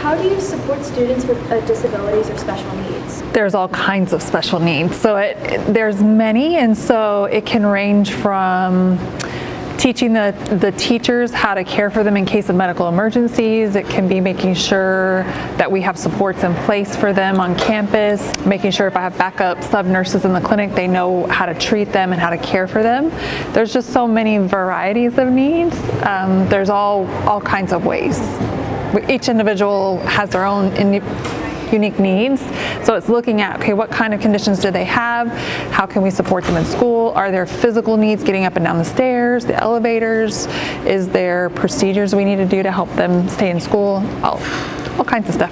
How do you support students with disabilities or special needs? There's all kinds of special needs. So there's many, and so it can range from teaching the teachers how to care for them in case of medical emergencies. It can be making sure that we have supports in place for them on campus, making sure if I have backup sub-nurses in the clinic, they know how to treat them and how to care for them. There's just so many varieties of needs. There's all kinds of ways. Each individual has their own unique needs. So it's looking at, okay, what kind of conditions do they have? How can we support them in school? Are there physical needs getting up and down the stairs, the elevators? Is there procedures we need to do to help them stay in school? All kinds of stuff.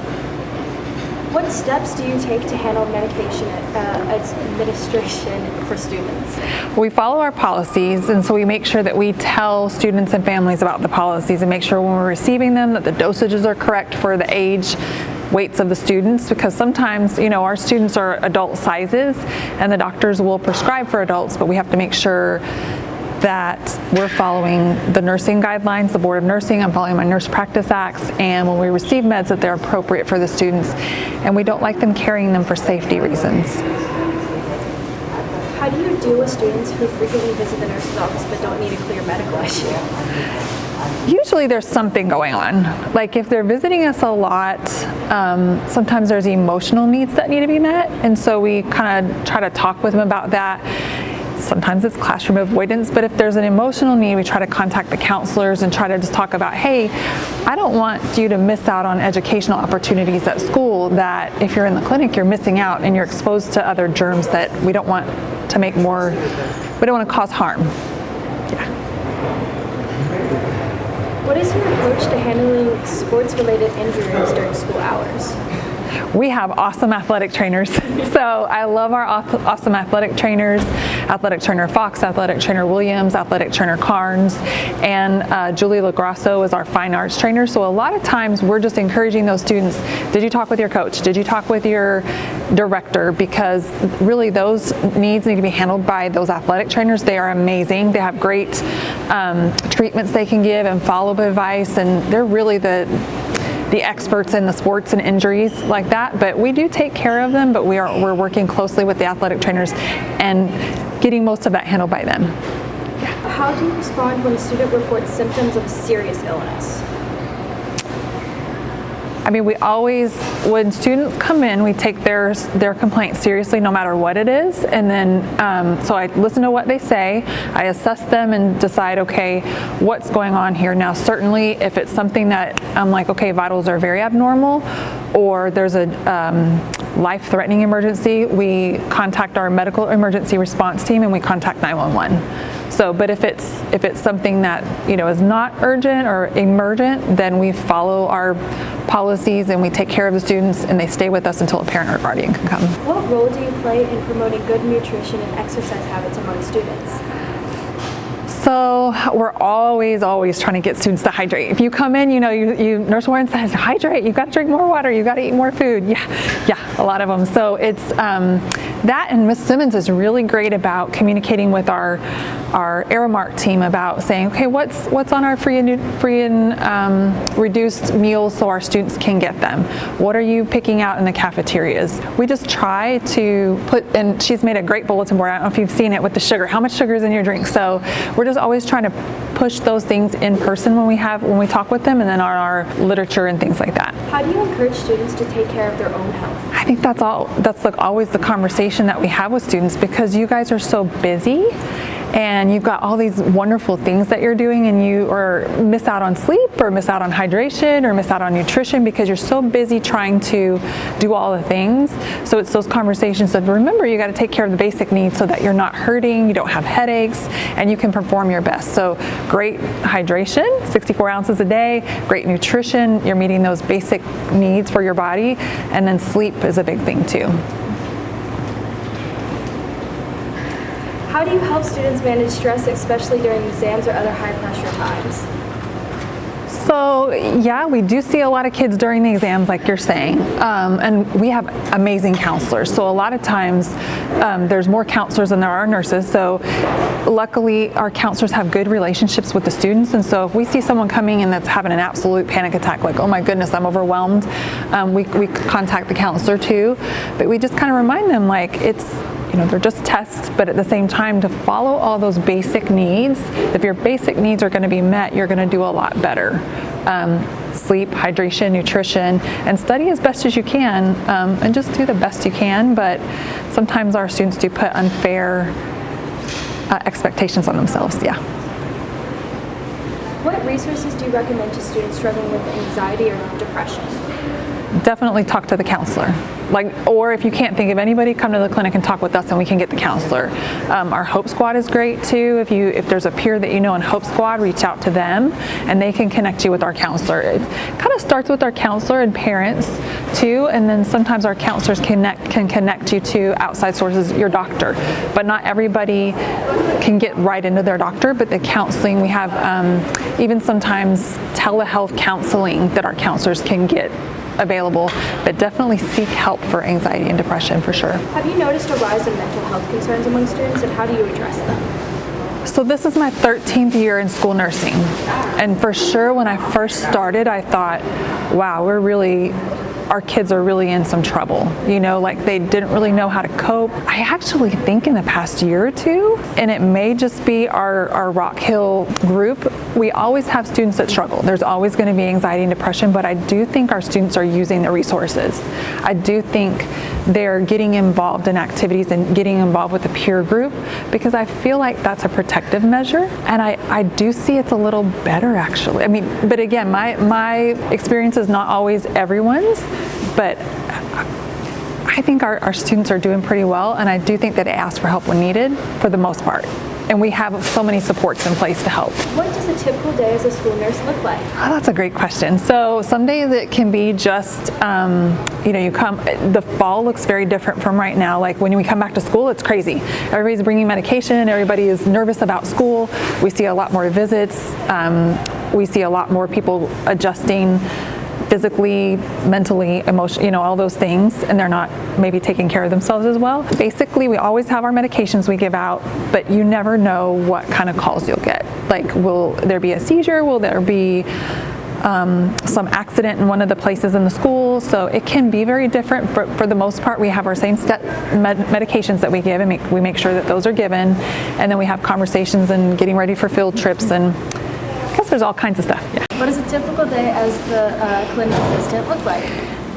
What steps do you take to handle medication administration for students? We follow our policies, and so we make sure that we tell students and families about the policies and make sure when we're receiving them that the dosages are correct for the age, weights of the students, because sometimes, our students are adult sizes and the doctors will prescribe for adults, but we have to make sure that we're following the nursing guidelines, the Board of Nursing. I'm following my Nurse Practice Acts, and when we receive meds that they're appropriate for the students, and we don't like them carrying them for safety reasons. How do you deal with students who frequently visit the nurse's office but don't need a clear medical issue? Usually there's something going on. Like if they're visiting us a lot, sometimes there's emotional needs that need to be met, and so we kind of try to talk with them about that. Sometimes it's classroom avoidance, but if there's an emotional need, we try to contact the counselors and try to just talk about, hey, I don't want you to miss out on educational opportunities at school that if you're in the clinic, you're missing out and you're exposed to other germs that we don't want to we don't want to cause harm. Yeah. What is your approach to handling sports-related injuries during school hours? We have awesome athletic trainers. So I love our awesome athletic trainers, athletic trainer Fox, athletic trainer Williams, athletic trainer Carnes, and Julie LaGrasso is our fine arts trainer. So a lot of times we're just encouraging those students, did you talk with your coach? Did you talk with your director? Because really those needs need to be handled by those athletic trainers. They are amazing. They have great treatments they can give and follow-up advice, and they're really the experts in the sports and injuries like that. But we do take care of them, but we're working closely with the athletic trainers and getting most of that handled by them. Yeah. How do you respond when a student reports symptoms of serious illness? I mean, we always, when students come in, we take their complaint seriously no matter what it is. And then, so I listen to what they say, I assess them and decide, okay, what's going on here? Now, certainly if it's something that I'm like, okay, vitals are very abnormal, or there's a life-threatening emergency, we contact our medical emergency response team and we contact 911. So, but if it's something that, is not urgent or emergent, then we follow our policies and we take care of the students and they stay with us until a parent or guardian can come. What role do you play in promoting good nutrition and exercise habits among students? So we're always trying to get students to hydrate. If you come in, Nurse Warren says, hydrate, you've got to drink more water, you've got to eat more food. Yeah, a lot of them. So it's that, and Miss Simmons is really great about communicating with our Aramark team about saying, okay, what's on our free and reduced meals so our students can get them? What are you picking out in the cafeterias? We just try to and she's made a great bulletin board. I don't know if you've seen it with the sugar. How much sugar is in your drink? So we're just always trying to push those things in person when we talk with them, and then on our literature and things like that. How do you encourage students to take care of their own health? I think that's like always the conversation that we have with students, because you guys are so busy and you've got all these wonderful things that you're doing, and you miss out on sleep or miss out on hydration or miss out on nutrition because you're so busy trying to do all the things. So it's those conversations of, remember, you got to take care of the basic needs so that you're not hurting, you don't have headaches, and you can perform your best. So great hydration, 64 ounces a day, great nutrition, you're meeting those basic needs for your body, and then sleep is a big thing too. How do you help students manage stress, especially during exams or other high-pressure times? So yeah, we do see a lot of kids during the exams, like you're saying, and we have amazing counselors. So a lot of times there's more counselors than there are nurses. So luckily our counselors have good relationships with the students, and so if we see someone coming in that's having an absolute panic attack, like, oh my goodness, I'm overwhelmed, we contact the counselor too. But we just kind of remind them, like, it's, you know, they're just tests, but at the same time, to follow all those basic needs. If your basic needs are going to be met, you're going to do a lot better. Sleep, hydration, nutrition, and study as best as you can, and just do the best you can. But sometimes our students do put unfair expectations on themselves. Yeah. What resources do you recommend to students struggling with anxiety or depression? Definitely talk to the counselor. Or if you can't think of anybody, come to the clinic and talk with us and we can get the counselor. Our Hope Squad is great too. If there's a peer that you know in Hope Squad, reach out to them and they can connect you with our counselor. It kind of starts with our counselor and parents too, and then sometimes our counselors can connect you to outside sources, your doctor. But not everybody can get right into their doctor, but the counseling, we have even sometimes telehealth counseling that our counselors can get available, but definitely seek help for anxiety and depression for sure. Have you noticed a rise in mental health concerns among students, and how do you address them? So this is my 13th year in school nursing, and for sure when I first started I thought, wow, our kids are really in some trouble. You know, like they didn't really know how to cope. I actually think in the past year or two, and it may just be our Rock Hill group, we always have students that struggle. There's always going to be anxiety and depression, but I do think our students are using the resources. I do think they're getting involved in activities and getting involved with the peer group, because I feel like that's a protective measure, and I do see it's a little better actually. I mean, but again, my experience is not always everyone's, but I think our students are doing pretty well, and I do think that they ask for help when needed for the most part. And we have so many supports in place to help. What does a typical day as a school nurse look like? Oh, that's a great question. So some days it can be just, the fall looks very different from right now. Like when we come back to school, it's crazy. Everybody's bringing medication, everybody is nervous about school. We see a lot more visits. We see a lot more people adjusting physically, mentally, emotionally, all those things, and they're not maybe taking care of themselves as well. Basically, we always have our medications we give out, but you never know what kind of calls you'll get. Like, will there be a seizure? Will there be some accident in one of the places in the school? So it can be very different. For the most part, we have our same medications that we give, and we make sure that those are given, and then we have conversations and getting ready for field trips, and I guess there's all kinds of stuff. Yeah. What does a typical day as the clinic assistant look like?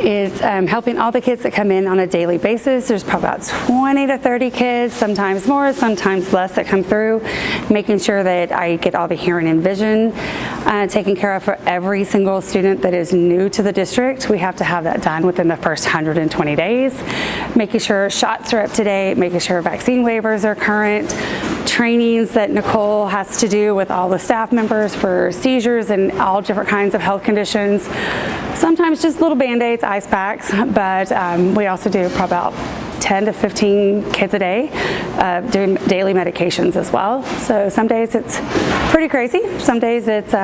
It's helping all the kids that come in on a daily basis. There's probably about 20 to 30 kids, sometimes more, sometimes less, that come through, making sure that I get all the hearing and vision taken care of for every single student that is new to the district. We have to have that done within the first 120 days, making sure shots are up to date, making sure vaccine waivers are current, trainings that Nichole has to do with all the staff members for seizures and all different kinds of health conditions. Sometimes just little Band-Aids, ice packs, but we also do probably about 10 to 15 kids a day doing daily medications as well. So some days it's pretty crazy, some days it's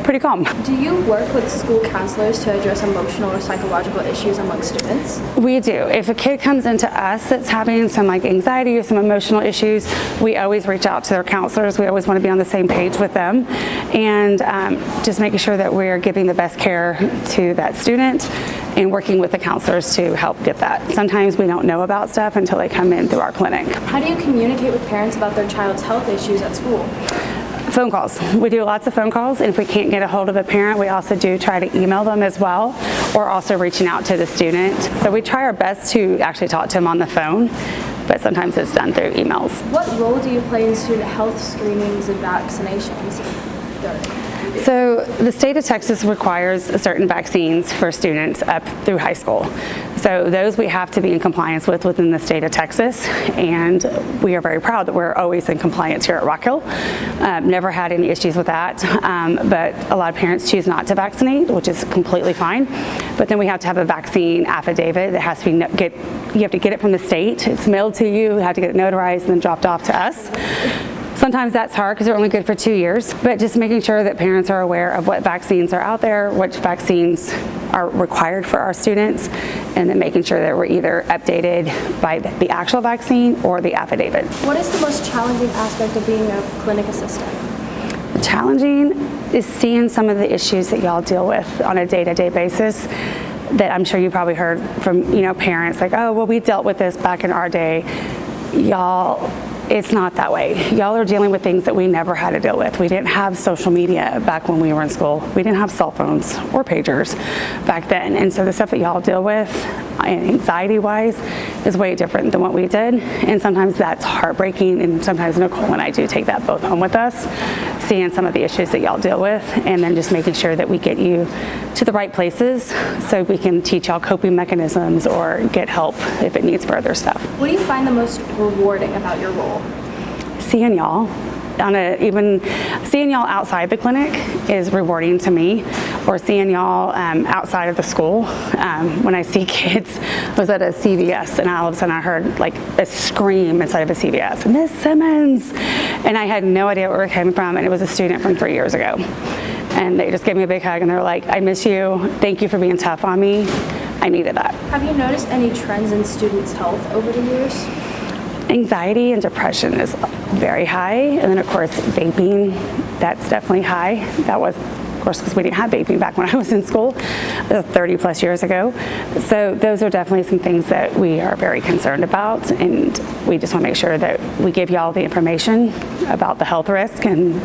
pretty calm. Do you work with school counselors to address emotional or psychological issues among students? We do. If a kid comes into us that's having some anxiety or some emotional issues, we always reach out to their counselors. We always want to be on the same page with them, and just making sure that we're giving the best care to that student and working with the counselors to help get that. Sometimes we don't know about stuff until they come in through our clinic. How do you communicate with parents about their child's health issues at school? Phone calls. We do lots of phone calls, and if we can't get a hold of a parent, we also do try to email them as well, or also reaching out to the student. So we try our best to actually talk to them on the phone, but sometimes it's done through emails. What role do you play in student health screenings and vaccinations? So the state of Texas requires certain vaccines for students up through high school. So those we have to be in compliance with within the state of Texas, and we are very proud that we're always in compliance here at Rock Hill. Never had any issues with that, but a lot of parents choose not to vaccinate, which is completely fine. But then we have to have a vaccine affidavit that has to be, you have to get it from the state. It's mailed to you, you have to get it notarized and then dropped off to us. Sometimes that's hard because they're only good for 2 years, but just making sure that parents are aware of what vaccines are out there, which vaccines are required for our students, and then making sure that we're either updated by the actual vaccine or the affidavit. What is the most challenging aspect of being a clinic assistant? Challenging is seeing some of the issues that y'all deal with on a day-to-day basis that I'm sure you probably heard from, parents like, oh, well, we dealt with this back in our day. Y'all, it's not that way. Y'all are dealing with things that we never had to deal with. We didn't have social media back when we were in school. We didn't have cell phones or pagers back then. And so the stuff that y'all deal with, anxiety-wise, is way different than what we did. And sometimes that's heartbreaking. And sometimes Nichole and I do take that both home with us, seeing some of the issues that y'all deal with, and then just making sure that we get you to the right places so we can teach y'all coping mechanisms or get help if it needs further stuff. What do you find the most rewarding about your role? Seeing y'all even seeing y'all outside the clinic is rewarding to me, or seeing y'all outside of the school. When I see kids, I was at a CVS and all of a sudden I heard like a scream inside of a CVS, Miss Simmons, and I had no idea where it came from, and it was a student from 3 years ago. And they just gave me a big hug and they're like, I miss you, thank you for being tough on me. I needed that. Have you noticed any trends in students' health over the years? Anxiety and depression is very high, and then of course vaping, that's definitely high. That was, of course, because we didn't have vaping back when I was in school 30 plus years ago. So those are definitely some things that we are very concerned about, and we just want to make sure that we give y'all the information about the health risk and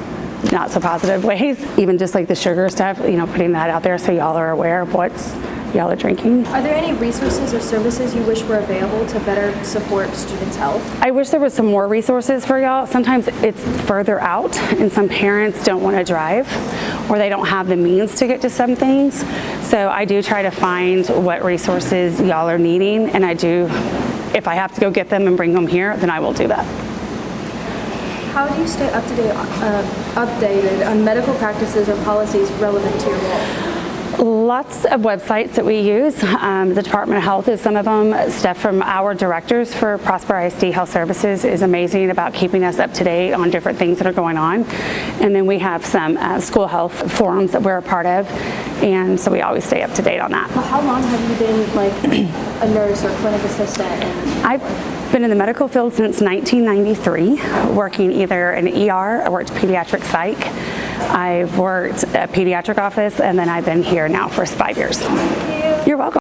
not so positive ways. Even just like the sugar stuff, putting that out there so y'all are aware of what's y'all are drinking. Are there any resources or services you wish were available to better support students' health? I wish there was some more resources for y'all. Sometimes it's further out and some parents don't want to drive or they don't have the means to get to some things. So I do try to find what resources y'all are needing, and I do, if I have to go get them and bring them here, then I will do that. How do you stay updated on medical practices or policies relevant to your role? Lots of websites that we use. The Department of Health is some of them. Stuff from our directors for Prosper ISD Health Services is amazing about keeping us up to date on different things that are going on. And then we have some school health forums that we're a part of, and so we always stay up to date on that. Well, how long have you been like a nurse or clinic assistant? I've been in the medical field since 1993, working either in ER, I worked pediatric psych, I've worked a pediatric office, and then I've been here now for 5 years. Thank you. You're welcome.